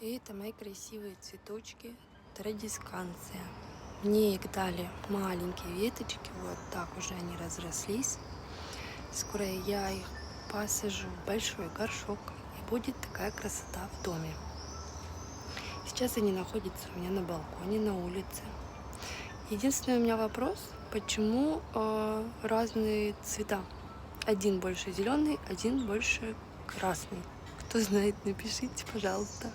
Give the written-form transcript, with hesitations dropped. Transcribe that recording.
И это мои красивые цветочки традисканция. Мне их дали маленькие веточки, вот так уже они разрослись. Скоро я их посажу в большой горшок, и будет такая красота в доме. Сейчас они находятся у меня на балконе, на улице. Единственный у меня вопрос, почему разные цвета. Один больше зеленый, один больше красный. Кто знает, напишите, пожалуйста.